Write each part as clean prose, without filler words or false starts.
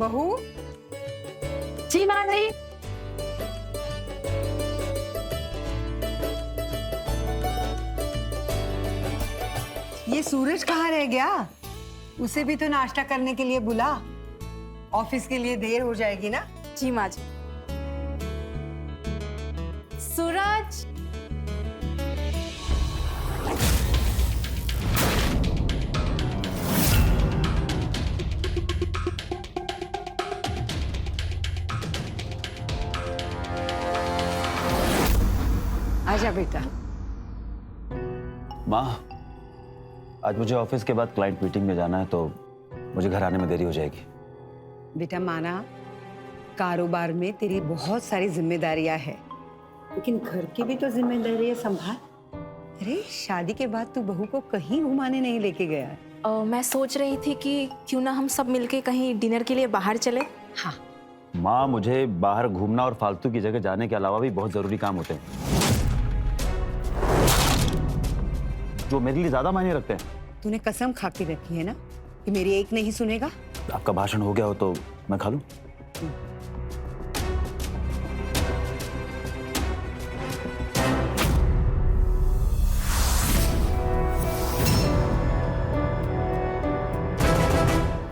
बहू। जी माँ जी। ये सूरज कहाँ रह गया? उसे भी तो नाश्ता करने के लिए बुला। ऑफिस के लिए देर हो जाएगी ना। जी माँ जी। सूरज। आजा बेटा। माँ, आज मुझे ऑफिस के बाद क्लाइंट मीटिंग में जाना है, तो मुझे घर आने में देरी हो जाएगी। बेटा माना, कारोबार में तेरी बहुत सारी जिम्मेदारियां हैं, लेकिन घर की भी तो जिम्मेदारियां संभाल। अरे शादी के बाद तू बहू को कहीं घुमाने नहीं लेके गया। मैं सोच रही थी कि क्यों ना हम सब मिलके कहीं डिनर के लिए बाहर चले। हाँ माँ, मुझे बाहर घूमना और फालतू की जगह जाने के अलावा भी बहुत जरूरी काम होते हैं जो मेरे लिए ज्यादा मायने रखते हैं। तूने कसम खा के रखी है ना कि मेरी एक नहीं सुनेगा। आपका भाषण हो गया हो तो मैं खा लूं?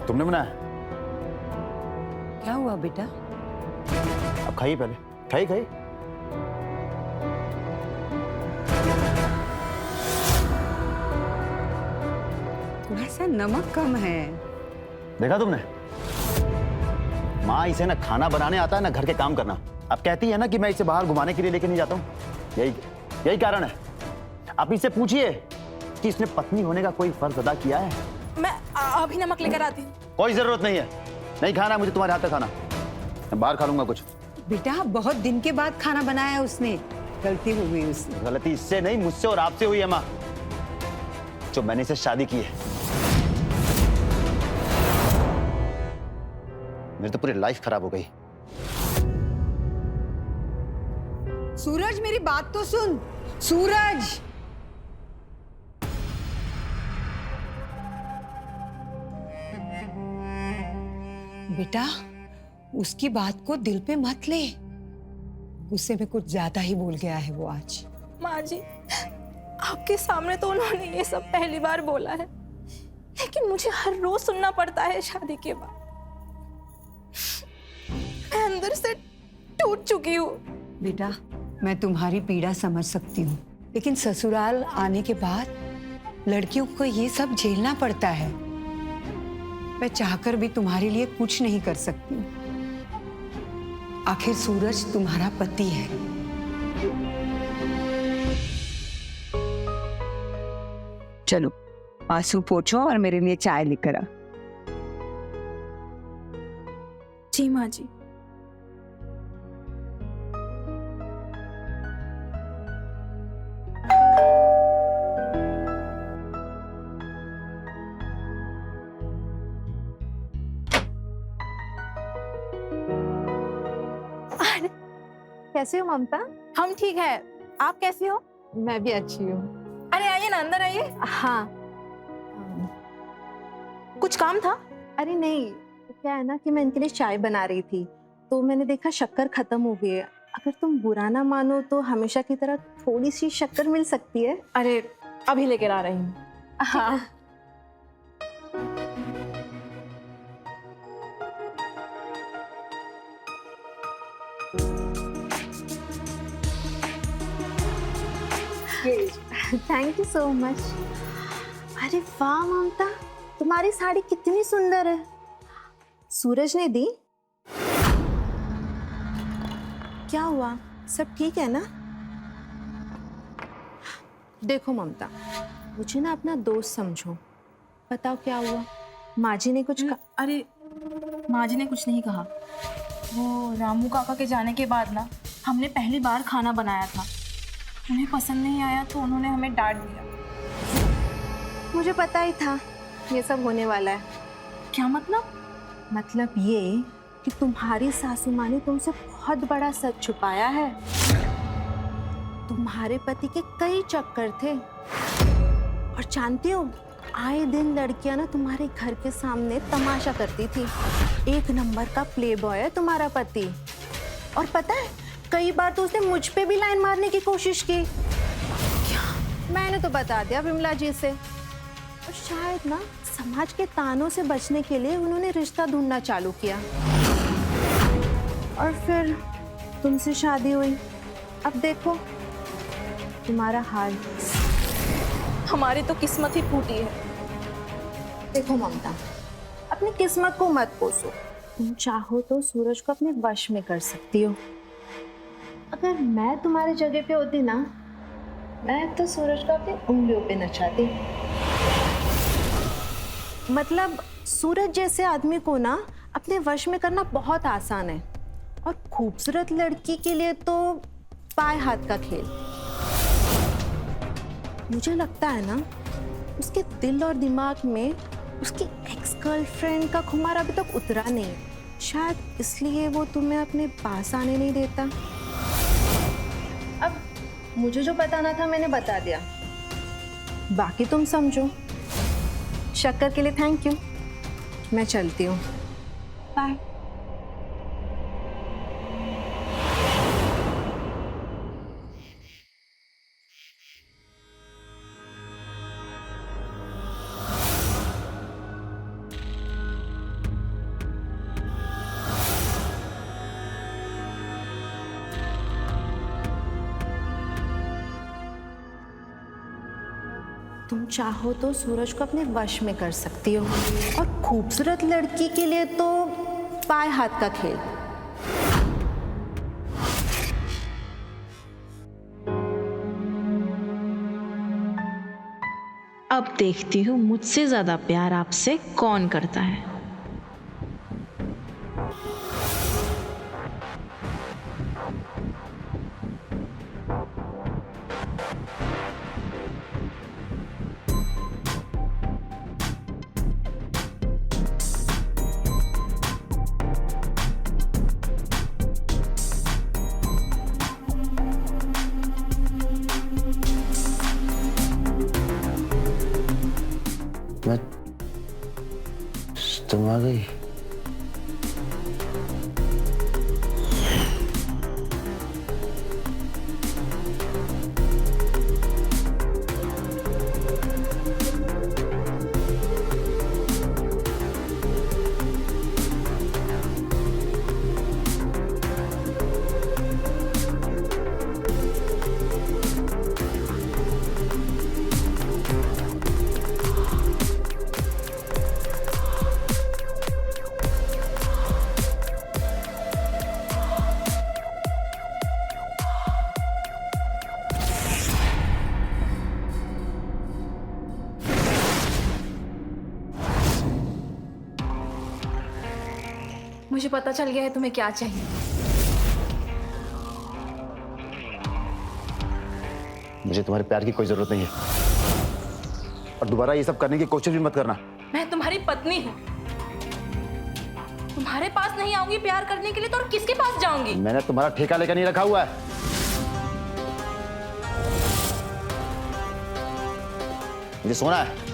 तुमने बनाया? क्या हुआ बेटा? अब खाइए, पहले खाइए खाइए। थोड़ा सा नमक कम है। देखा तुमने? माँ, इसे ना खाना बनाने आता है ना घर के काम करना। अब कहती है ना कि मैं इसे बाहर घुमाने के लिए लेके नहीं जाता हूँ। यही कारण है। आप इससे पूछिए कि इसने पत्नी होने का कोई फर्ज अदा किया है। मैं अभी नमक लेकर आती हूँ। कोई जरूरत नहीं है। नहीं खाना मुझे तुम्हारे हाथ का खाना। मैं बाहर खा लूंगा कुछ। बेटा बहुत दिन के बाद खाना बनाया उसने, गलती हो गई उससे। गलती इससे नहीं, मुझसे और आपसे हुई है माँ, जो मैंने इसे शादी की है। मेरी तो पूरी लाइफ खराब हो गई। सूरज मेरी बात तो सुन। सूरज, बेटा उसकी बात को दिल पे मत ले। गुस्से में कुछ ज्यादा ही बोल गया है वो आज। माँ जी, आपके सामने तो उन्होंने ये सब पहली बार बोला है, लेकिन मुझे हर रोज सुनना पड़ता है शादी के बाद। मैं अंदर से टूट चुकी हूँ। बेटा मैं तुम्हारी पीड़ा समझ सकती हूँ, लेकिन ससुराल आने के बाद लड़कियों को ये सब झेलना पड़ता है। मैं चाहकर भी तुम्हारे लिए कुछ नहीं कर सकती। आखिर सूरज तुम्हारा पति है। चलो आंसू पोंछो और मेरे लिए चाय लेकर आ। जी माँ जी। कैसे हो ममता? हम ठीक है, आप कैसी हो? मैं भी अच्छी हूँ। अरे आइए ना, अंदर आइए। हाँ। कुछ काम था? अरे नहीं, तो क्या है ना कि मैं इनके लिए चाय बना रही थी, तो मैंने देखा शक्कर खत्म हो गई है। अगर तुम बुरा ना मानो तो हमेशा की तरह थोड़ी सी शक्कर मिल सकती है। अरे अभी लेकर आ रही हूँ। हाँ। Thank you so much. अरे वाह ममता, तुम्हारी साड़ी कितनी सुंदर है। सूरज ने दी? क्या हुआ, सब ठीक है ना? देखो ममता, मुझे ना अपना दोस्त समझो। बताओ क्या हुआ? माँ जी ने कुछ अरे माँ जी ने कुछ नहीं कहा। वो रामू काका के जाने के बाद ना हमने पहली बार खाना बनाया था, उन्हें पसंद नहीं आया तो उन्होंने हमें डांट दिया। मुझे पता ही था ये सब होने वाला है। क्या मतलब? मतलब ये कि तुम्हारी सासू माँ ने तुमसे बहुत बड़ा सच छुपाया है। तुम्हारे पति के कई चक्कर थे और जानती हो आए दिन लड़कियां ना तुम्हारे घर के सामने तमाशा करती थी। 1 नंबर का प्ले बॉय है तुम्हारा पति। और पता है, कई बार तो उसने मुझ पे भी लाइन मारने की कोशिश की। क्या? मैंने तो बता दिया विमला जी से। और शायद ना समाज के तानों से बचने के लिए उन्होंने रिश्ता ढूंढना चालू किया। और फिर तुमसे शादी हुई। अब देखो तुम्हारा हाल। हमारी तो किस्मत ही फूटी है। देखो ममता, अपनी किस्मत को मत कोसो। तुम चाहो तो सूरज को अपने वश में कर सकती हो। अगर मैं तुम्हारी जगह पे होती ना, मैं तो सूरज को अपनी उंगलियों पे नचाती। मतलब सूरज जैसे आदमी को ना अपने वश में करना बहुत आसान है, और खूबसूरत लड़की के लिए तो पाए हाथ का खेल। मुझे लगता है ना उसके दिल और दिमाग में उसकी एक्स गर्लफ्रेंड का खुमार अभी तक उतरा नहीं। शायद इसलिए वो तुम्हें अपने पास आने नहीं देता। अब मुझे जो बताना था मैंने बता दिया, बाकी तुम समझो। शक्कर के लिए थैंक यू। मैं चलती हूँ, बाय। तुम चाहो तो सूरज को अपने वश में कर सकती हो, और खूबसूरत लड़की के लिए तो पाए हाथ का खेल। अब देखती हूँ मुझसे ज्यादा प्यार आपसे कौन करता है। तुम आ गई। मुझे पता चल गया है तुम्हें क्या चाहिए। मुझे तुम्हारे प्यार की कोई जरूरत नहीं है, और दोबारा ये सब करने की कोशिश भी मत करना। मैं तुम्हारी पत्नी हूँ। तुम्हारे पास नहीं आऊंगी प्यार करने के लिए तो और किसके पास जाऊंगी? मैंने तुम्हारा ठेका लेकर नहीं रखा हुआ है। मुझे सोना है।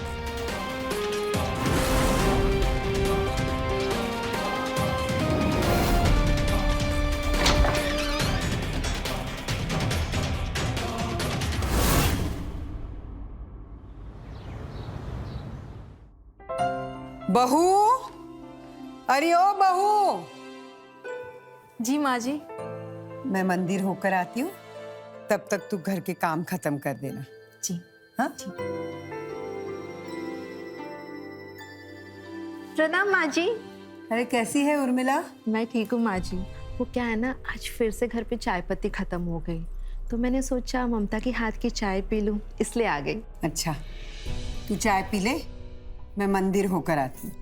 बहू, अरे ओ बहू। जी माँ जी। मैं मंदिर होकर आती हूँ, तब तक तू घर के काम खत्म कर देना। जी हाँ? प्रणाम माँ जी। अरे कैसी है उर्मिला? मैं ठीक हूँ माँ जी। वो क्या है ना, आज फिर से घर पे चाय पत्ती खत्म हो गई, तो मैंने सोचा ममता की हाथ की चाय पी लूं, इसलिए आ गई। अच्छा, तू चाय पी ले, मैं मंदिर होकर आती हूँ।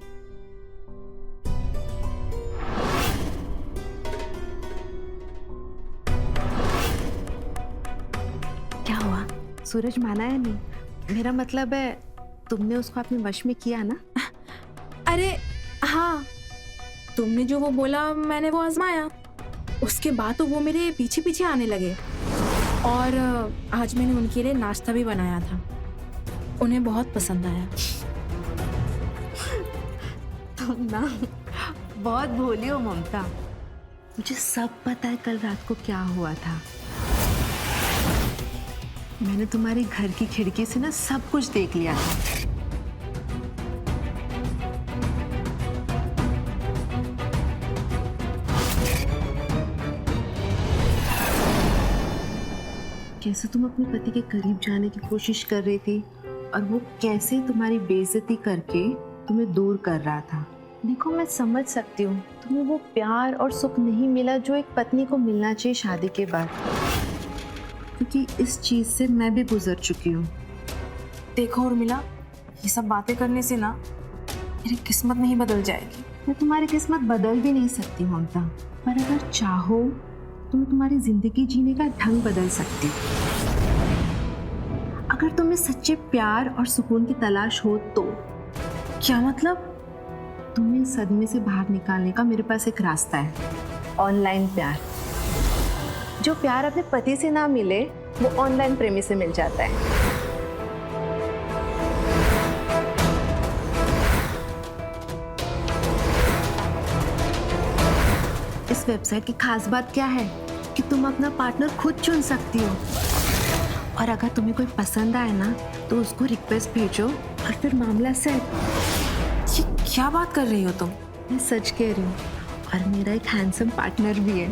क्या हुआ, सूरज माना या नहीं? मेरा मतलब है तुमने उसको अपने वश में किया ना? अरे हाँ, तुमने जो वो बोला मैंने वो आजमाया। उसके बाद तो वो मेरे पीछे पीछे आने लगे, और आज मैंने उनके लिए नाश्ता भी बनाया था। उन्हें बहुत पसंद आया। तुम ना बहुत भोली हो ममता। मुझे सब पता है कल रात को क्या हुआ था। मैंने तुम्हारे घर की खिड़की से ना सब कुछ देख लिया था। कैसे तुम अपने पति के करीब जाने की कोशिश कर रही थी और वो कैसे तुम्हारी बेइज्जती करके तुम्हें दूर कर रहा था। देखो, मैं समझ सकती हूँ तुम्हें वो प्यार और सुख नहीं मिला जो एक पत्नी को मिलना चाहिए शादी के बाद, क्योंकि इस चीज से मैं भी गुजर चुकी हूँ। देखो उर्मिला, ये सब बातें करने से ना मेरी किस्मत नहीं बदल जाएगी। मैं तुम्हारी किस्मत बदल भी नहीं सकती ममता, पर अगर चाहो तो मैं तुम्हारी जिंदगी जीने का ढंग बदल सकती हूँ। अगर तुम्हें सच्चे प्यार और सुकून की तलाश हो तो। क्या मतलब? तुम्हें इस सदमे से बाहर निकालने का मेरे पास एक रास्ता है, ऑनलाइन प्यार। जो प्यार अपने पति से ना मिले वो ऑनलाइन प्रेमी से मिल जाता है। इस वेबसाइट की खास बात क्या है कि तुम अपना पार्टनर खुद चुन सकती हो, और अगर तुम्हें कोई पसंद आए ना तो उसको रिक्वेस्ट भेजो और फिर मामला सेट। ये क्या बात कर रही हो तुम? मैं सच कह रही हूँ, और मेरा एक हैंडसम पार्टनर भी है।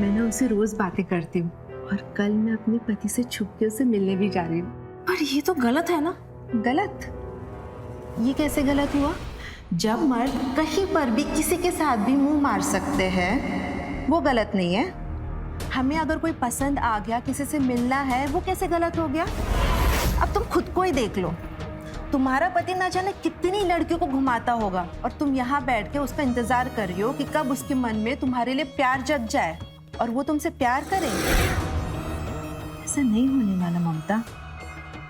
मैं ना उसे रोज बातें करती हूँ, और कल मैं अपने पति से छुप के उसे मिलने भी जा रही हूँ। पर ये तो गलत है ना? गलत? ये कैसे गलत हुआ? जब मर्द कहीं पर भी किसी के साथ भी मुंह मार सकते हैं वो गलत नहीं है। हमें अगर कोई पसंद आ गया, किसी से मिलना है, वो कैसे गलत हो गया? अब तुम खुद को ही देख लो, तुम्हारा पति ना जाने कितनी लड़कियों को घुमाता होगा, और तुम यहाँ बैठ के उसका इंतजार कर रही हो कि कब उसके मन में तुम्हारे लिए प्यार जग जाए और वो तुमसे प्यार करे। ऐसा नहीं होने वाला ममता,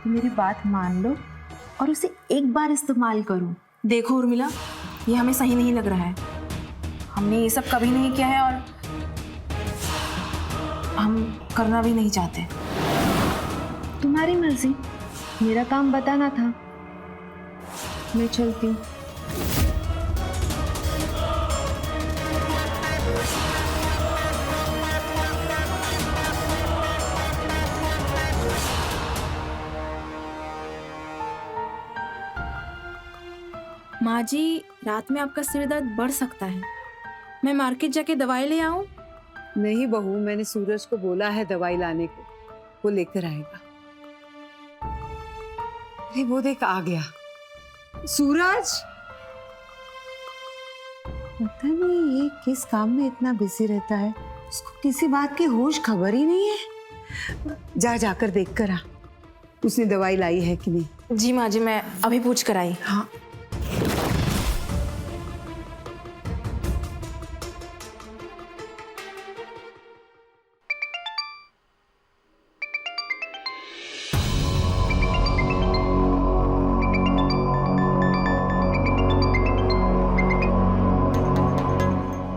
तुम मेरी बात मान लो और उसे एक बार इस्तेमाल करो। देखो उर्मिला, ये हमें सही नहीं लग रहा है। हमने ये सब कभी नहीं किया है और हम करना भी नहीं चाहते। तुम्हारी मर्जी, मेरा काम बताना था। मैं चलती हूँ। माँ जी, रात में आपका सिर दर्द बढ़ सकता है। मैं मार्केट जाके दवाई ले आऊं? नहीं बहू, मैंने सूरज को बोला है दवाई लाने को, वो लेकर आएगा। अरे वो देख, आ गया सूरज। पता नहीं ये किस काम में इतना बिजी रहता है, उसको किसी बात की होश खबर ही नहीं है। जाकर देख कर आ, उसने दवाई लाई है कि नहीं। जी माँ जी, मैं अभी पूछ कर आई। हाँ।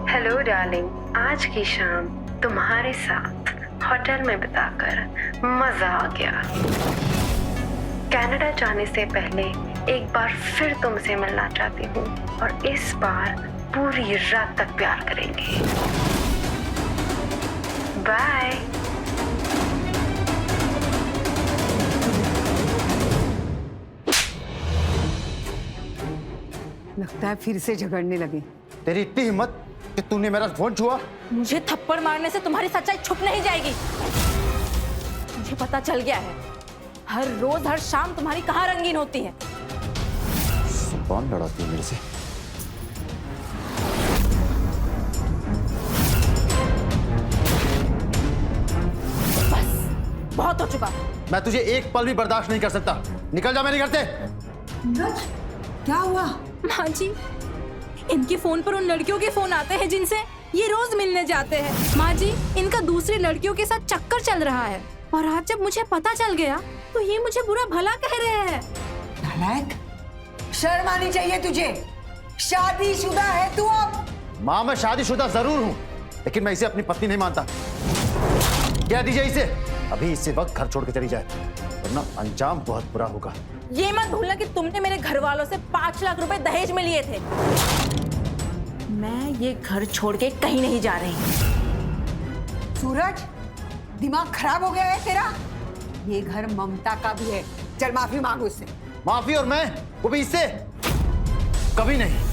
हेलो डार्लिंग, आज की शाम तुम्हारे साथ होटल में बिताकर मजा आ गया। कनाडा जाने से पहले एक बार फिर तुमसे मिलना चाहती हूँ, और इस बार पूरी रात तक प्यार करेंगे। बाय। लगता है फिर से झगड़ने लगे। तेरी इतनी हिम्मत कि तूने मेरा फोन छुआ? मुझे थप्पड़ मारने से तुम्हारी सच्चाई छुप नहीं जाएगी। मुझे पता चल गया है, हर रोज हर शाम तुम्हारी कहाँ रंगीन होती है। कौन लड़ाती है मेरे से? बस बहुत हो चुका। मैं तुझे एक पल भी बर्दाश्त नहीं कर सकता। निकल जा मेरे घर से। सूरज, क्या हुआ? माँ जी, इनके फोन पर उन लड़कियों के फोन आते हैं जिनसे ये रोज मिलने जाते हैं। माँ जी, इनका दूसरी लड़कियों के साथ चक्कर चल रहा है, और आज जब मुझे पता चल गया तो ये मुझे बुरा भला कह रहे हैं। नालायक, शर्म आनी चाहिए तुझे। शादीशुदा है तू अब। माँ, मैं शादीशुदा जरूर हूँ, लेकिन मैं इसे अपनी पत्नी नहीं मानता। कह दीजिए इसे अभी इसी वक्त घर छोड़ के चली जाए। वरना अंजाम बहुत बुरा होगा। ये मत भूलना कि तुमने मेरे घर वालों से 5 लाख रुपए दहेज में लिए थे। मैं ये घर छोड़ के कहीं नहीं जा रही। सूरज, दिमाग खराब हो गया है तेरा? ये घर ममता का भी है। चल माफी मांग उससे। माफी? और मैं वो भी इससे? कभी नहीं।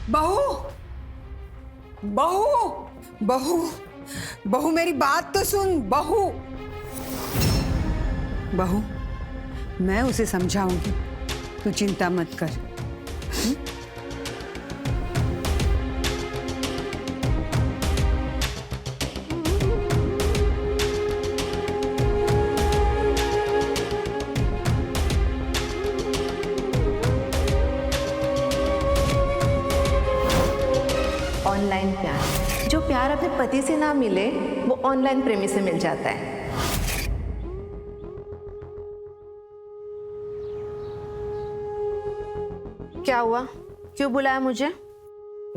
बहू, बहू, बहू, बहू मेरी बात तो सुन। बहू, बहू, मैं उसे समझाऊंगी, तू चिंता मत कर। ऑनलाइन प्यार, जो प्यार अपने पति से ना मिले वो ऑनलाइन प्रेमी से मिल जाता है। क्या हुआ, क्यों बुलाया मुझे?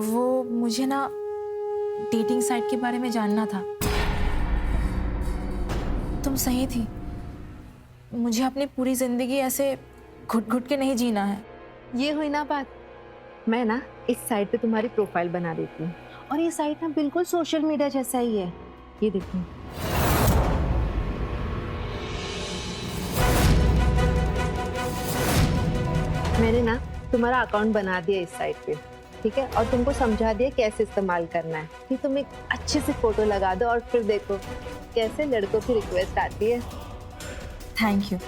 वो मुझे ना डेटिंग साइट के बारे में जानना था। तुम सही थी। मुझे अपनी पूरी जिंदगी ऐसे घुट घुट के नहीं जीना है। ये हुई ना बात। मैं ना इस साइट पे तुम्हारी प्रोफाइल बना देती हूँ, और ये साइट ना बिल्कुल सोशल मीडिया जैसा ही है। ये देखो, मैंने ना तुम्हारा अकाउंट बना दिया इस साइट पे, ठीक है? और तुमको समझा दिया कैसे इस्तेमाल करना है कि तुम एक अच्छे से फोटो लगा दो और फिर देखो कैसे लड़कों की रिक्वेस्ट आती है। Thank you.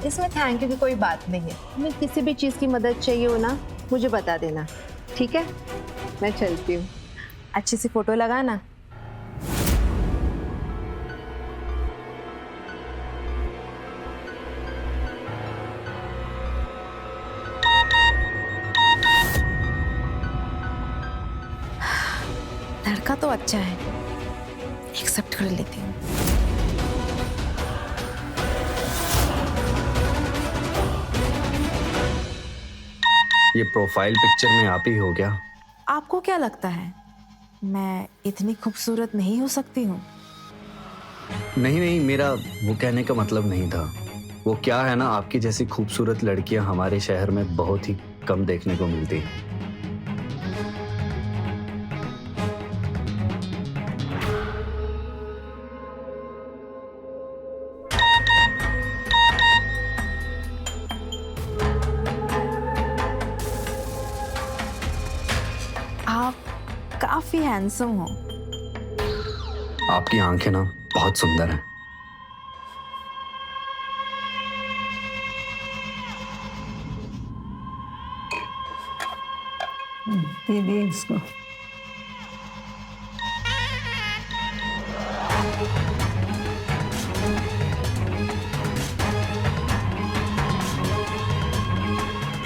इसमें थैंक यू की कोई बात नहीं है। तुम्हें किसी भी चीज़ की मदद चाहिए हो ना, मुझे बता देना, ठीक है? मैं चलती हूँ, अच्छी सी फोटो लगाना। लड़का तो अच्छा है, एक्सेप्ट कर लेती हूँ। ये प्रोफाइल पिक्चर में आप ही हो क्या? आपको क्या लगता है मैं इतनी खूबसूरत नहीं हो सकती हूँ? नहीं नहीं, मेरा वो कहने का मतलब नहीं था। वो क्या है ना, आपकी जैसी खूबसूरत लड़कियां हमारे शहर में बहुत ही कम देखने को मिलती हैं। आप काफी हैंडसम हो। आपकी आंखें ना बहुत सुंदर हैं। दे दे इसको।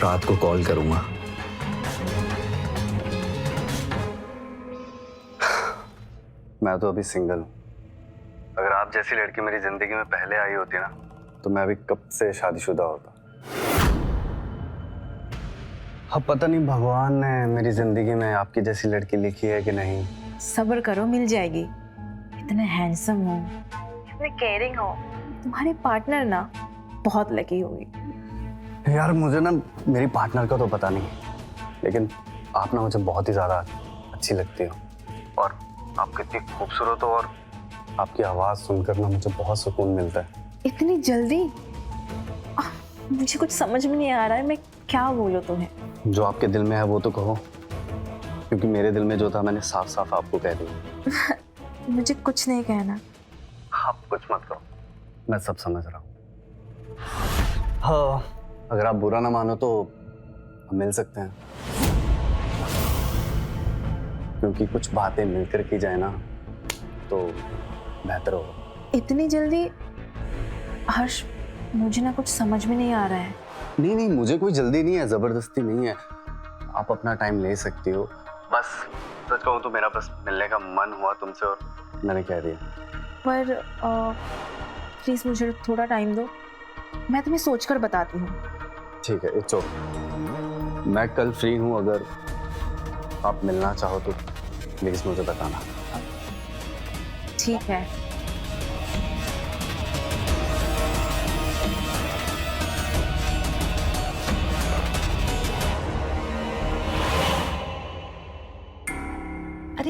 रात को कॉल करूंगा। मैं तो अभी सिंगल हूँ। अगर आप जैसी लड़की मेरी जिंदगी में पहले आई होती ना, तो मैं अभी कब से शादीशुदा होता। अब पता नहीं भगवान ने मेरी जिंदगी में आपकी जैसी लड़की लिखी है कि नहीं। सब्र करो, मिल जाएगी। इतने हैंडसम हो, इतने केयरिंग हो, तुम्हारे पार्टनर ना बहुत लकी होगी। यार मुझे ना मेरी पार्टनर का तो पता नहीं, लेकिन आप ना मुझे बहुत ही ज्यादा अच्छी लगती हो, और आप कितनी खूबसूरत हो, और आपकी आवाज सुनकर ना मुझे बहुत सुकून मिलता है। इतनी जल्दी? मुझे कुछ समझ में नहीं आ रहा है, मैं क्या बोलूं तुम्हें। जो आपके दिल में है वो तो कहो, क्योंकि मेरे दिल में जो था मैंने साफ साफ आपको कह दिया। मुझे कुछ नहीं कहना। आप कुछ मत करो, मैं सब समझ रहा हूँ। हाँ, अगर आप बुरा ना मानो तो हम मिल सकते हैं, क्योंकि कुछ बातें मिलकर की जाए ना तो बेहतर होगा। इतनी जल्दी? हर्ष, मुझे ना कुछ समझ में नहीं आ रहा है। नहीं नहीं, मुझे कोई जल्दी नहीं है, जबरदस्ती नहीं है। आप अपना टाइम ले सकती हो। बस सच कहूँ तो मेरा बस मिलने का मन हुआ तुमसे, और मैंने कह दिया। पर प्लीज मुझे थोड़ा टाइम दो, मैं तुम्हें सोचकर बताती हूँ। ठीक है, इट्स ओके। मैं कल फ्री हूँ, अगर आप मिलना चाहो तो प्लीज मुझे बताना। ठीक है।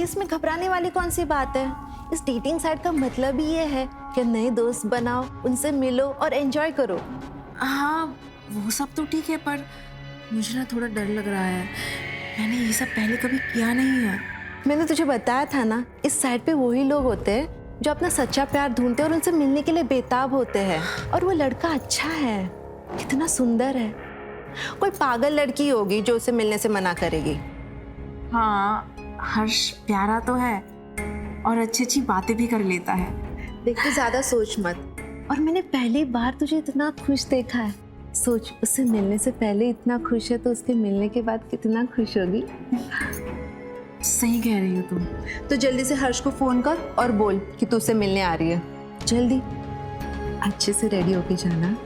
इसमें घबराने वाली कौन सी बात है? इस डेटिंग साइट का मतलब ही ये है कि नए दोस्त बनाओ, उनसे मिलो और एंजॉय करो। हाँ वो सब तो ठीक है, पर मुझे ना थोड़ा डर लग रहा है। मैंने ये सब पहले कभी किया नहीं है। मैंने तुझे बताया था ना, इस साइट पे वही लोग होते हैं जो अपना सच्चा प्यार ढूंढते हैं और उनसे मिलने के लिए बेताब होते हैं। और वो लड़का अच्छा है, कितना सुंदर है। कोई पागल लड़की होगी जो उसे मिलने से मना करेगी। हाँ हर्ष प्यारा तो है और अच्छी अच्छी बातें भी कर लेता है। देख तू ज्यादा सोच मत। और मैंने पहली बार तुझे इतना खुश देखा है। सोच, उससे मिलने से पहले इतना खुश है तो उसके मिलने के बाद कितना खुश होगी। सही कह रही हो तुम। तो जल्दी से हर्ष को फोन कर और बोल कि तू उससे मिलने आ रही है। जल्दी अच्छे से रेडी होके जाना।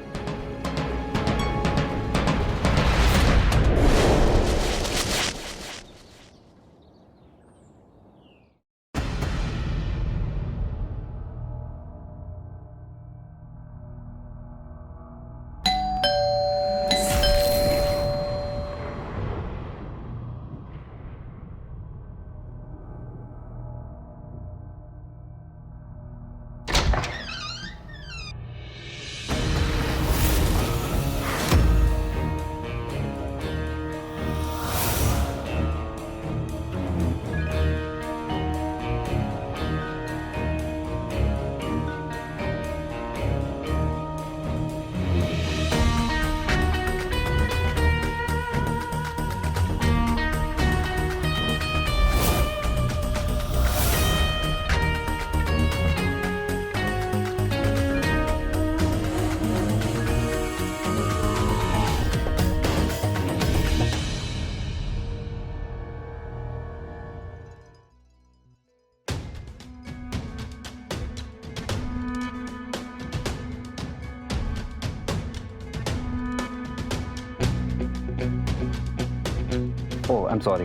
ओह आई एम सॉरी,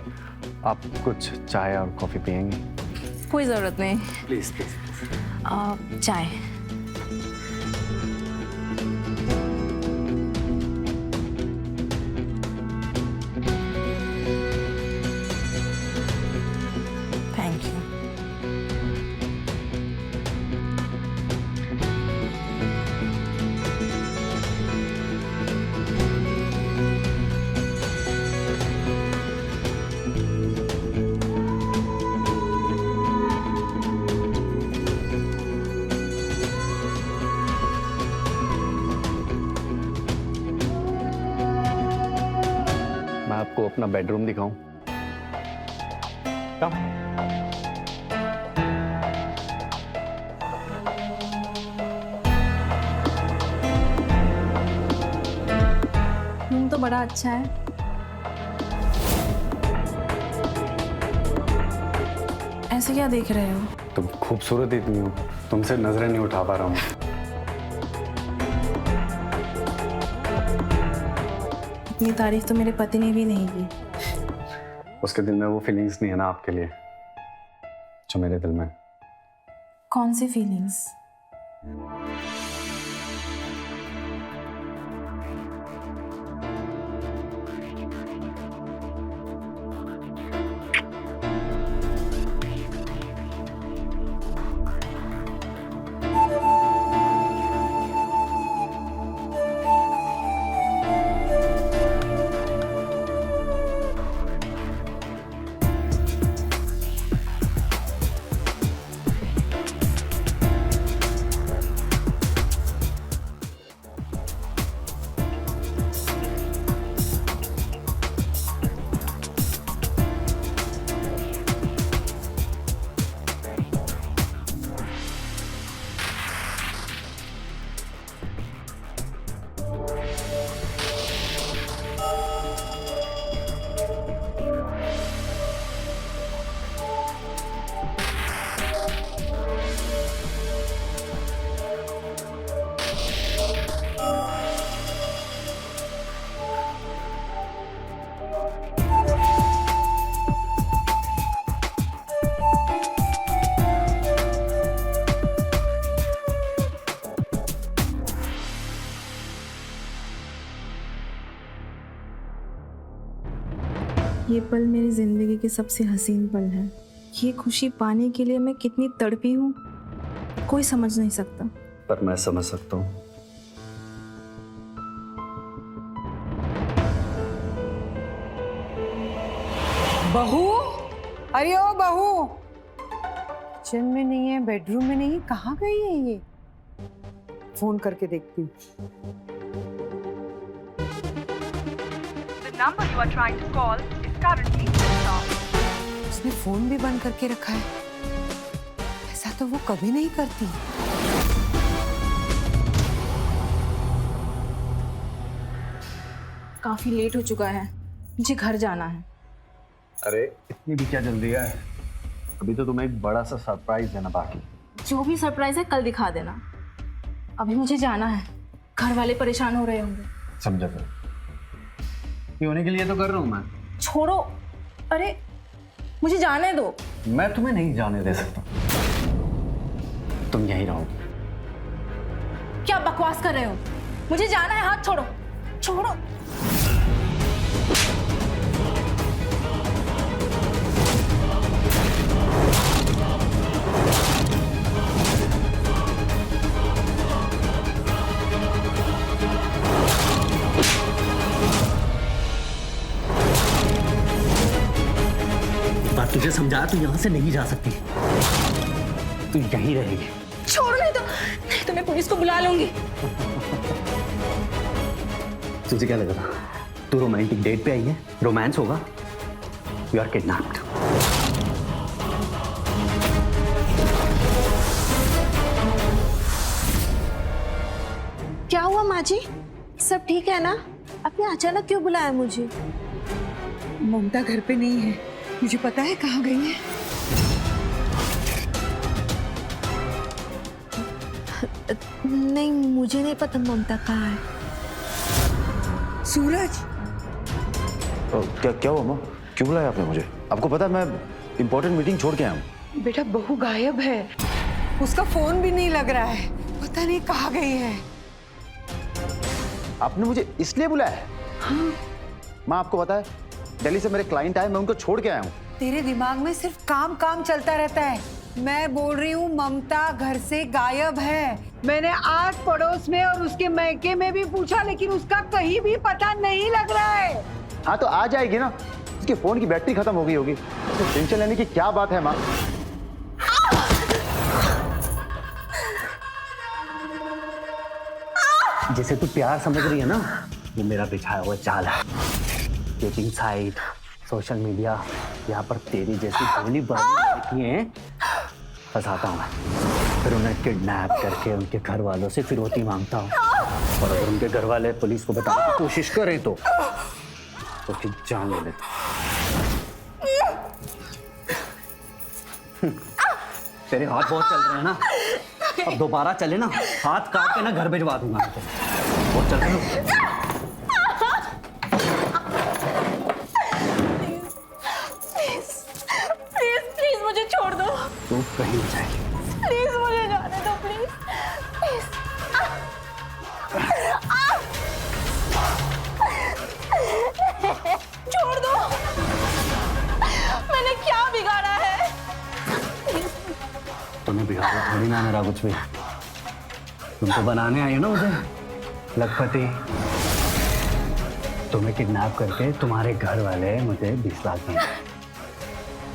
आप कुछ चाय और कॉफ़ी पियेंगे? कोई ज़रूरत नहीं। Please please. चाय। Thank you. मैं आपको अपना बेडरूम दिखाऊं? कम। रूम तो बड़ा अच्छा है। ऐसे क्या देख रहे हो? तुम खूबसूरत इतनी हो, तुमसे नजरें नहीं उठा पा रहा हूँ। इतनी तारीफ तो मेरे पति ने भी नहीं की। उसके दिल में वो फीलिंग्स नहीं है ना आपके लिए जो मेरे दिल में। कौन सी फीलिंग्स? ये पल मेरी जिंदगी के सबसे हसीन पल है। ये खुशी पाने के लिए मैं कितनी तड़पी हूँ कोई समझ नहीं सकता। पर मैं समझ सकता हूँ। बहू, अरे ओ बहू, किचन में नहीं है, बेडरूम में नहीं है, कहाँ गई है ये? फोन करके देखती हूँ। number you are trying to call is currently switched off. उसने फोन भी बंद करके रखा है। ऐसा तो वो कभी नहीं करती। काफी लेट हो चुका है, मुझे घर जाना है। अरे इतनी भी क्या जल्दी है? अभी तो तुम्हें एक बड़ा सा सरप्राइज देना बाकी। जो भी सरप्राइज है कल दिखा देना, अभी मुझे जाना है। घर वाले परेशान हो रहे होंगे। समझा फिर? ये होने के लिए तो कर रहा हूँ मैं। छोड़ो, अरे मुझे जाने दो। मैं तुम्हें नहीं जाने दे सकता। तुम यहीं रहोगी। क्या बकवास कर रहे हो? मुझे जाना है, हाथ छोड़ो, छोड़ो। तुझे समझाया तू यहाँ से नहीं जा सकती, तू यहीं रहेगी। छोड़ो, नहीं तो मैं पुलिस को बुला लूंगी। तुझे क्या लगा था तू रोमांटिक डेट पे आई है, रोमांस होगा? You are kidnapped. क्या हुआ माँ जी, सब ठीक है ना? आपने अचानक क्यों बुलाया मुझे? ममता घर पे नहीं है, मुझे पता है कहाँ गई है। नहीं, मुझे नहीं पता ममता कहाँ है। सूरज, क्या हुआ माँ? क्यों बुलाया आपने मुझे? आपको पता है मैं इंपॉर्टेंट मीटिंग छोड़ के आया हूँ। बेटा बहू गायब है, उसका फोन भी नहीं लग रहा है, पता नहीं कहाँ गई है। आपने मुझे इसलिए बुलाया है? हाँ। माँ आपको पता है दिल्ली से मेरे क्लाइंट आए, मैं उनको छोड़ के आया हूँ। तेरे दिमाग में सिर्फ काम काम चलता रहता है। मैं बोल रही हूँ ममता घर से गायब है। मैंने आस पड़ोस में और उसके मैके में भी पूछा, लेकिन उसका कहीं भी पता नहीं लग रहा है। हाँ तो आ जाएगी ना, उसके फोन की बैटरी खत्म हो गई होगी, तो टेंशन लेने की क्या बात है माँ? जिसे तू प्यार समझ रही है ना, वो मेरा बिछाया हुआ चाल है। डेटिंग साइट, सोशल मीडिया, यहाँ पर तेरी जैसी भोली लड़कियां फंसाता हूँ मैं, फिर उन्हें किडनैप करके उनके घर वालों से फिरौती मांगता हूँ, और अगर उनके घर वाले पुलिस को बताने की कोशिश करें तो फिर जान ले लेता हूँ। तेरे हाथ बहुत चल रहे हैं ना, अब दोबारा चले ना, हाथ काट के ना घर भिजवा दूंगा मैं तुझे। बहुत चल रहे हो। प्लीज मुझे छोड़ दो। तू कहीं नहीं जाएगी। प्लीज मुझे जाने दो, प्लीज। छोड़ दो, मैंने क्या बिगाड़ा है? तुम्हें बिगाड़ा थोड़ी ना मेरा कुछ भी। तुमको बनाने आई हो ना मुझे लखपति। तुम्हें किडनैप करके तुम्हारे घर वाले मुझे 20 लाख देंगे।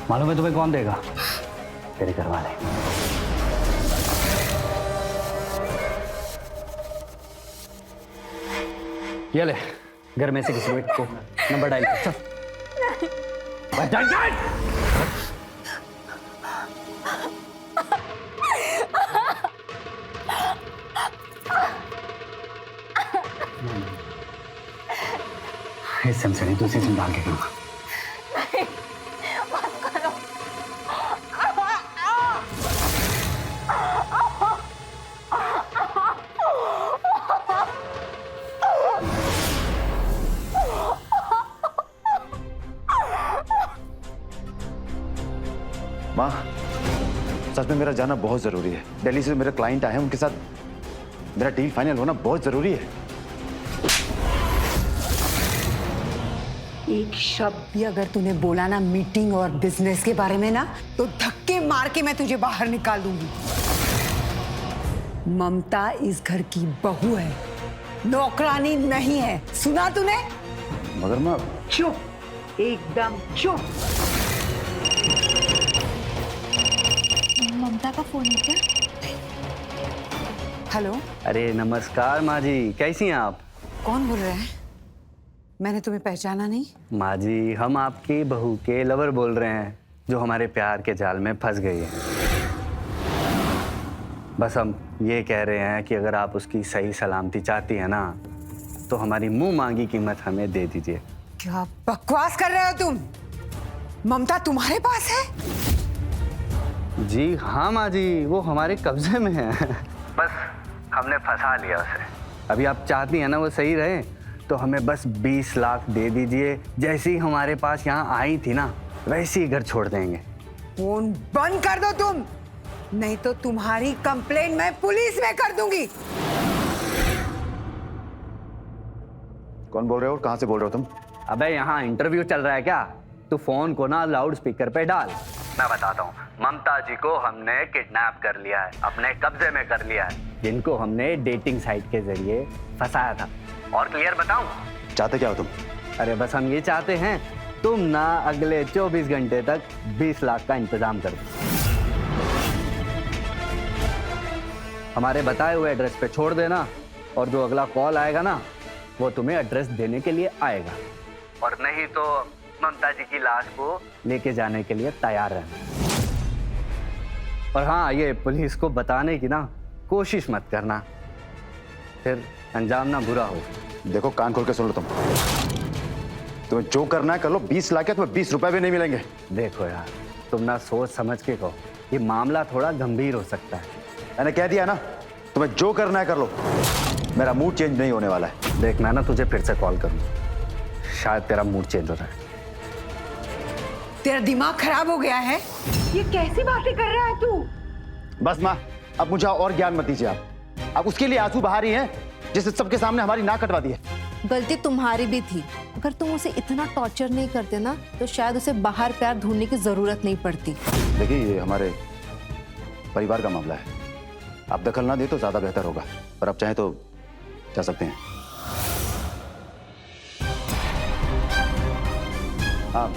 मालूम है तुम्हें कौन देगा? तेरे घर वाले। ये ले, घर में से किसी को नंबर डायल कर। चल। इस सिम से नहीं, दूसरी सिम डाल के करूँगा। माँ सच में मेरा जाना बहुत जरूरी है। दिल्ली से मेरे क्लाइंट आए हैं, उनके साथ मेरा डील फाइनल होना बहुत जरूरी है। एक शब्द भी अगर तूने बोला ना मीटिंग और बिजनेस के बारे में ना, तो धक्के मार के मैं तुझे बाहर निकाल दूंगी। ममता इस घर की बहू है, नौकरानी नहीं है, सुना तूने? मगर माँ, चुप, एकदम चुप। ममता का फोन है क्या? हेलो, अरे नमस्कार माँ जी, कैसी हैं आप? कौन बोल रहा है? मैंने तुम्हें पहचाना नहीं। माँ जी, हम आपकी बहू के लवर बोल रहे हैं, जो हमारे प्यार के जाल में फंस गई है। बस हम ये कह रहे हैं कि अगर आप उसकी सही सलामती चाहती हैं ना, तो हमारी मुंह मांगी कीमत हमें दे दीजिए। क्या बकवास कर रहे हो तुम? ममता तुम्हारे पास है? जी हाँ माँ जी, वो हमारे कब्जे में है। बस हमने फंसा लिया उसे। अभी आप चाहती हैं ना वो सही रहे, तो हमें बस 20 लाख दे दीजिए। जैसे ही हमारे पास यहाँ आई थी ना, वैसे ही घर छोड़ देंगे। फोन बंद कर दो तुम, नहीं तो तुम्हारी कंप्लेंट मैं पुलिस में कर दूंगी। कौन बोल रहे हो और कहाँ से बोल रहे हो तुम? अबे यहाँ इंटरव्यू चल रहा है क्या? तू फोन को ना लाउड स्पीकर पे डाल। मैं बताता हूँ, ममता जी को हमने किडनैप कर लिया है, अपने कब्जे में कर लिया है, जिनको हमने डेटिंग साइट के जरिए फंसाया था। और क्लियर बताऊं? चाहते क्या हो तुम? अरे बस हम ये चाहते हैं, तुम ना अगले 24 घंटे तक 20 लाख का इंतजाम कर दो। हमारे बताए हुए एड्रेस पे छोड़ देना, और जो अगला कॉल आएगा ना, वो तुम्हें एड्रेस देने के लिए आएगा। और नहीं तो ममता जी की लाश को लेके जाने के लिए तैयार रहना। और हाँ, ये पुलिस को बताने की ना कोशिश मत करना, फिर अंजाम ना बुरा हो। देखो, कान खोल के सुन लो तुम। तुम्हें जो करना है कर लो, 20 लाख है, तुम्हें 20 रुपए भी नहीं मिलेंगे। देखो यार, तुम ना सोच समझ के कहो, ये मामला थोड़ा गंभीर हो सकता है। मैंने कह दिया ना, तुम्हें जो करना है कर लो, मेरा मूड चेंज नहीं होने वाला है। देख, मैं ना तुझे फिर से कॉल करूँ, शायद तेरा मूड चेंज हो रहा है। तेरा दिमाग खराब हो गया है? ये कैसी बातें कर रहा है तू? बस माँ, अब मुझे और ज्ञान मत दीजिए आप। अब उसके लिए आंसू बहा रही हैं, जिसने सबके सामने हमारी नाक कटवा दी है। गलती तुम्हारी भी थी। अगर तुम उसे इतना टॉर्चर नहीं करते ना, तो शायद उसे बाहर प्यार ढूंढने की जरूरत नहीं पड़ती। देखिए, ये हमारे परिवार का मामला है, आप दखल ना दे तो ज्यादा बेहतर होगा। पर आप चाहें तो जा सकते हैं। हाँ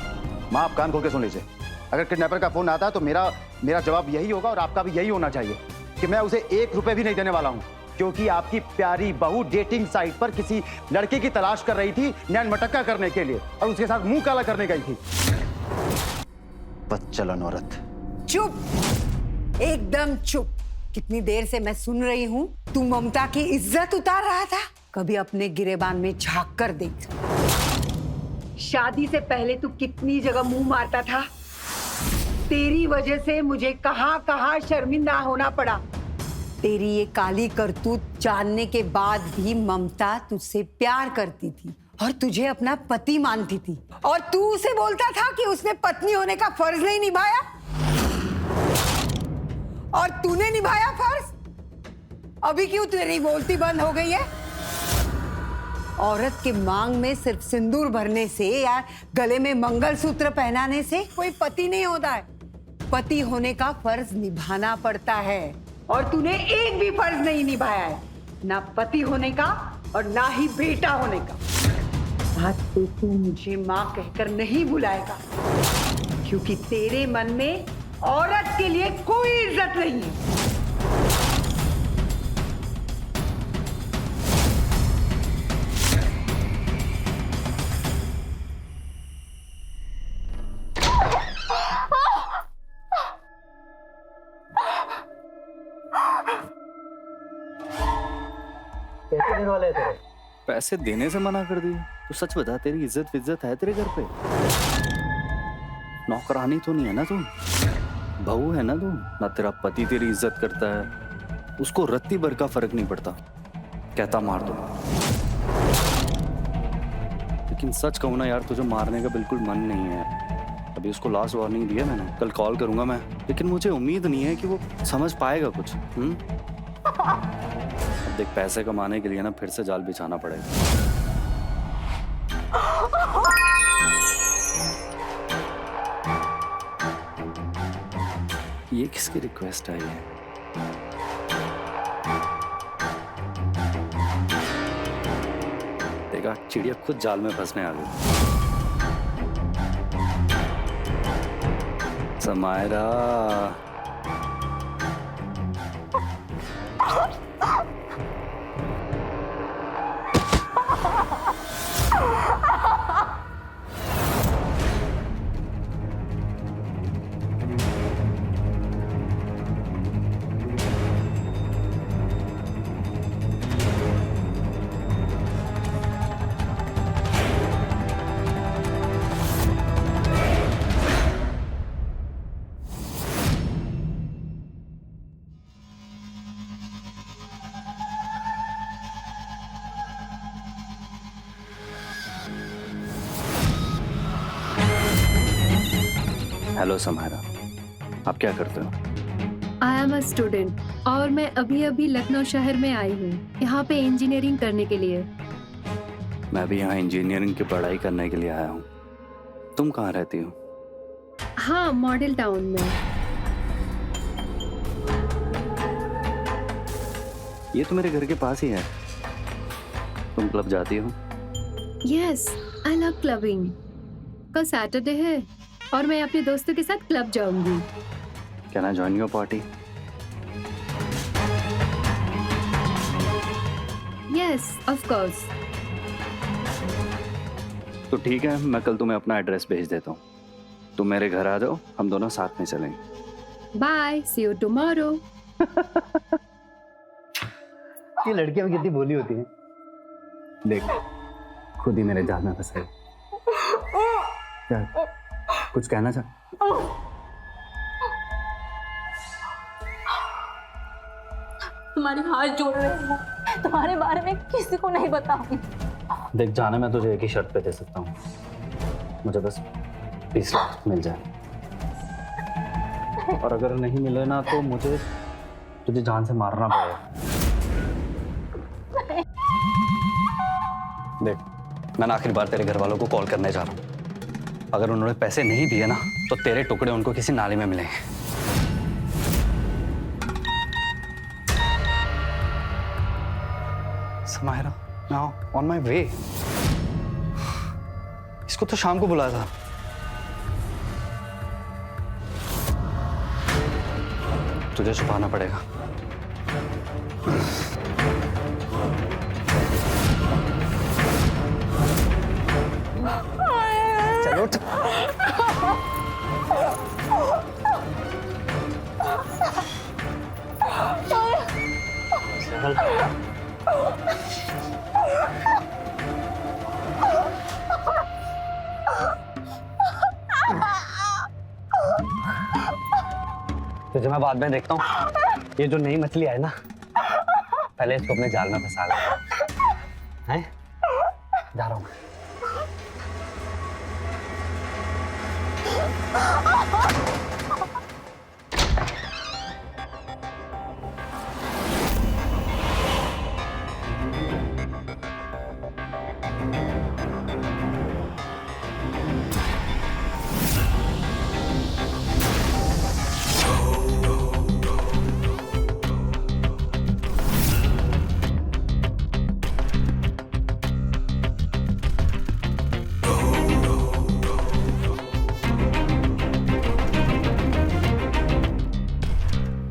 माँ, आप कान खोल के सुन लीजिए। अगर किडनैपर का फोन आता है तो मेरा जवाब यही होगा, और आपका भी यही होना चाहिए कि मैं उसे 1 रुपए भी नहीं देने वाला हूँ, क्योंकि आपकी प्यारी बहू डेटिंग साइट पर किसी लड़के की तलाश कर रही थी, नैन मटक्का करने के लिए, और उसके साथ मुंह काला करने गई थी। बदचलन औरत। चुप, एकदम चुप। कितनी देर से मैं सुन रही हूँ, तू ममता की इज्जत उतार रहा था। कभी अपने गिरेबान में झांक कर देख। शादी से पहले तू कितनी जगह मुंह मारता था। तेरी वजह से मुझे कहां शर्मिंदा होना पड़ा। तेरी ये काली करतूत जानने के बाद भी ममता तुझसे प्यार करती थी और तुझे अपना पति मानती थी, और तू उसे बोलता था कि उसने पत्नी होने का फर्ज नहीं निभाया, और तूने निभाया फर्ज। अभी क्यों तेरी बोलती बंद हो गई है? औरत के मांग में सिर्फ सिंदूर भरने से या गले में मंगलसूत्र पहनाने से कोई पति नहीं होता है। पति होने का फर्ज निभाना पड़ता है, और तूने एक भी फर्ज नहीं निभाया है, ना पति होने का और ना ही बेटा होने का। आज तो तू मुझे माँ कहकर नहीं बुलाएगा, क्योंकि तेरे मन में औरत के लिए कोई इज्जत नहीं है। कैसे दिन वाले तेरे? पैसे देने से मना कर दिया? तो सच बता, तेरी इज्जत है तेरे घर पे? नौकरानी तो नहीं है ना तू, बहू है ना तू। ना तेरा पति तेरी इज्जत करता है, उसको रत्ती भर का फर्क नहीं पड़ता, कहता मार दो। लेकिन सच कहूं ना यार, तुझे मारने का बिल्कुल मन नहीं है। अभी उसको लास्ट वार्निंग दिया मैंने, कल कॉल करूंगा मैं, लेकिन मुझे उम्मीद नहीं है कि वो समझ पाएगा कुछ। अब देख, पैसे कमाने के लिए ना फिर से जाल बिछाना पड़ेगा। ये किसकी रिक्वेस्ट आई है? देखा, चिड़िया खुद जाल में फंसने आ गई। समायरा, हेलो समायरा, आप क्या करते हो? आई एम अ स्टूडेंट और मैं अभी अभी लखनऊ शहर में आई हूँ यहाँ पे इंजीनियरिंग करने के लिए। मैं भी यहाँ इंजीनियरिंग की पढ़ाई करने के लिए आया हूँ। तुम कहाँ रहती हो? हाँ, मॉडल टाउन में। ये तो मेरे घर के पास ही है। तुम क्लब जाती हो? Yes, I love clubbing. कल सैटरडे है और मैं अपने दोस्तों के साथ क्लब जाऊंगी। Can I join your party? Yes, of course. तो ठीक है, मैं कल तुम्हें अपना एड्रेस भेज देता हूँ। तुम मेरे घर आ जाओ, हम दोनों साथ में चलेंगे। Bye, see you tomorrow. ये लड़कियां भी कितनी भोली होती हैं। देख, खुद ही मेरे जाल में फंस गई। क्या कुछ कहना चाह? तुम्हारी हाथ जोड़ रही हूँ, तुम्हारे बारे में किसी को नहीं बताऊंगी। देख जाने, मैं तुझे एक ही शर्त पे दे सकता हूँ, मुझे बस 20 लाख मिल जाए। और अगर नहीं मिले ना तो मुझे तुझे जान से मारना पड़ेगा। देख, मैं आखिरी बार तेरे घर वालों को कॉल करने जा रहा हूँ। अगर उन्होंने पैसे नहीं दिए ना तो तेरे टुकड़े उनको किसी नाली में मिलेंगे। Samaira, now on my way. इसको तो शाम को बुलाया था। तुझे छुपाना पड़ेगा। चलो उठ। चल। तुझे मैं बाद में देखता हूँ। ये जो नई मछली है ना, पहले इसको अपने जाल में फंसा ले। हैं? जा रहा हूँ।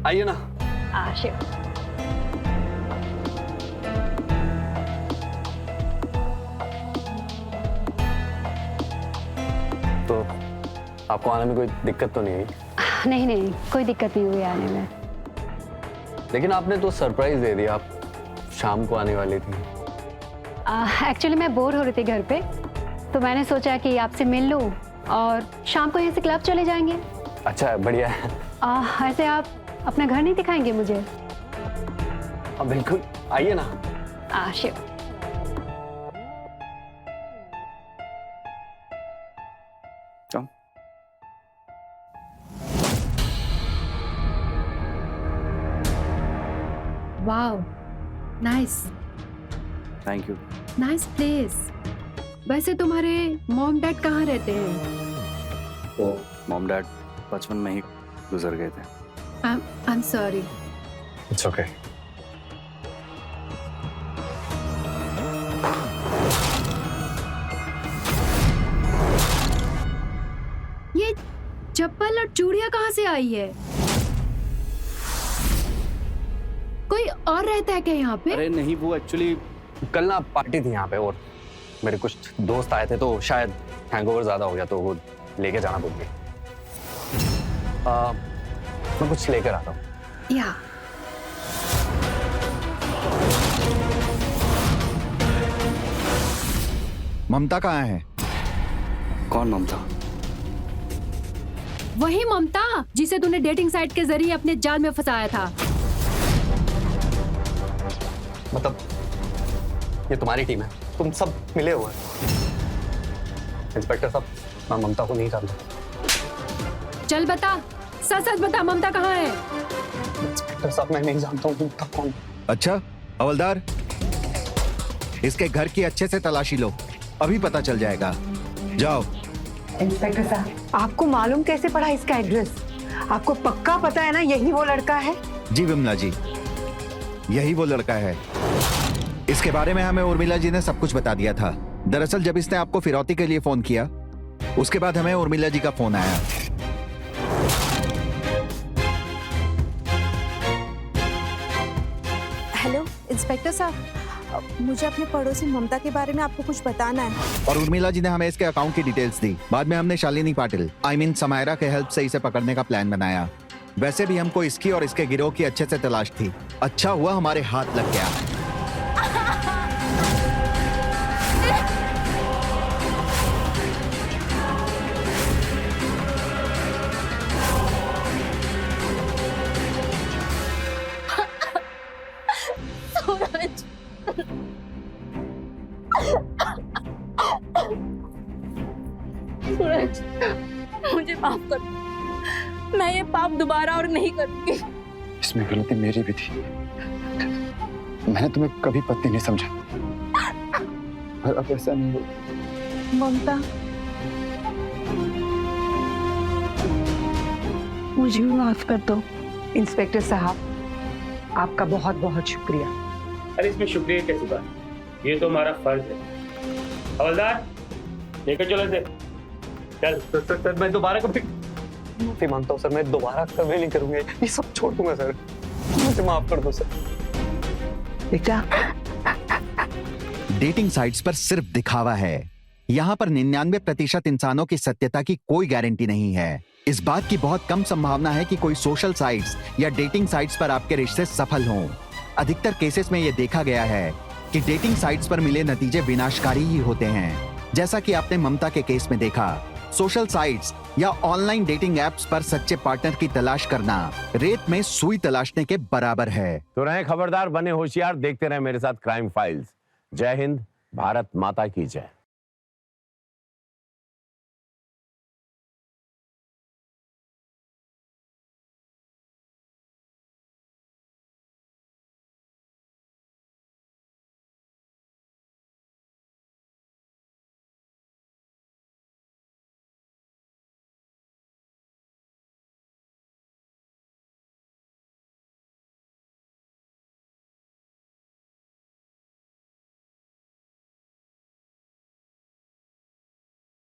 आइए ना। आशिक। तो आपको आने में कोई दिक्कत तो नहीं हुई? नहीं नहीं, कोई दिक्कत नहीं हुई आने में। लेकिन आपने तो सरप्राइज दे दिया, आप शाम को आने वाली थी। एक्चुअली मैं बोर हो रही थी घर पे, तो मैंने सोचा कि आपसे मिल लूं और शाम को यहाँ से क्लब चले जाएंगे। अच्छा, बढ़िया है। ऐसे आप अपना घर नहीं दिखाएंगे मुझे? हाँ बिल्कुल, आइए ना। Ashiq. Come. Wow, nice. Thank you. Nice place. वैसे तुम्हारे मॉम डैड कहाँ रहते हैं? तो मॉम डैड बचपन में ही गुजर गए थे। I'm sorry. It's okay. ये चप्पल और चूड़ियां कहाँ से आई है? कोई और रहता है क्या यहाँ पे? अरे नहीं, वो एक्चुअली कल ना पार्टी थी यहाँ पे और मेरे कुछ दोस्त आए थे तो शायद हैंगओवर ज्यादा हो गया तो वो लेके जाना भूल गए। मैं कुछ लेकर आता हूँ। या ममता कहाँ है? कौन ममता? वही ममता जिसे तूने डेटिंग साइट के जरिए अपने जाल में फंसाया था। मतलब ये तुम्हारी टीम है, तुम सब मिले हुए। इंस्पेक्टर साहब, मैं ममता को नहीं जानता। चल बता, सच सच बता, ममता कहाँ है? इंस्पेक्टर साहब, मैं नहीं जानता हूँ ममता कौन। अच्छा हवलदार, इसके घर की अच्छे से तलाशी लो, अभी पता चल जाएगा। जाओ। इंस्पेक्टर साहब, आपको मालूम कैसे पड़ा इसका एड्रेस? आपको पक्का पता है ना यही वो लड़का है? जी विमला जी, यही वो लड़का है। इसके बारे में हमें उर्मिला जी ने सब कुछ बता दिया था। दरअसल जब इसने आपको फिरौती के लिए फोन किया, उसके बाद हमें उर्मिला जी का फोन आया। हेलो इंस्पेक्टर साहब, मुझे अपने पड़ोसी ममता के बारे में आपको कुछ बताना है। और उर्मिला जी ने हमें इसके अकाउंट की डिटेल्स दी। बाद में हमने शालिनी पाटिल समायरा के हेल्प से इसे पकड़ने का प्लान बनाया। वैसे भी हमको इसकी और इसके गिरोह की अच्छे से तलाश थी। अच्छा हुआ हमारे हाथ लग गया। सूरज, मुझे माफ कर, मैं ये पाप दोबारा और नहीं करूंगी। इसमें गलती मेरी भी थी, मैंने तुम्हें कभी पत्नी नहीं समझा। और अब ऐसा नहीं हो। ममता, मुझे भी माफ कर दो। इंस्पेक्टर साहब, आपका बहुत बहुत शुक्रिया। अरे इसमें शुक्रिया कैसी बात, ये तो हमारा फर्ज है। हवलदार, लेकर चलो इसे। चल। सर मैं दोबारा कभी माफी मांगता हूँ सर, मैं दोबारा कभी नहीं करूंगा, ये सब छोड़ दूंगा सर, मुझे माफ कर दो सर। बेटा, डेटिंग साइट्स पर सिर्फ दिखावा है। यहाँ पर 99% इंसानों की सत्यता की कोई गारंटी नहीं है। इस बात की बहुत कम संभावना है कि कोई सोशल साइट्स या डेटिंग साइट्स पर आपके रिश्ते सफल हों। अधिकतर केसेस में यह देखा गया है कि डेटिंग साइट्स पर मिले नतीजे विनाशकारी ही होते हैं। जैसा कि आपने ममता के केस में देखा, सोशल साइट्स या ऑनलाइन डेटिंग एप्स पर सच्चे पार्टनर की तलाश करना रेत में सुई तलाशने के बराबर है। तो रहें खबरदार, बने होशियार, देखते रहें मेरे साथ क्राइम फाइल्स। जय हिंद, भारत माता की जय।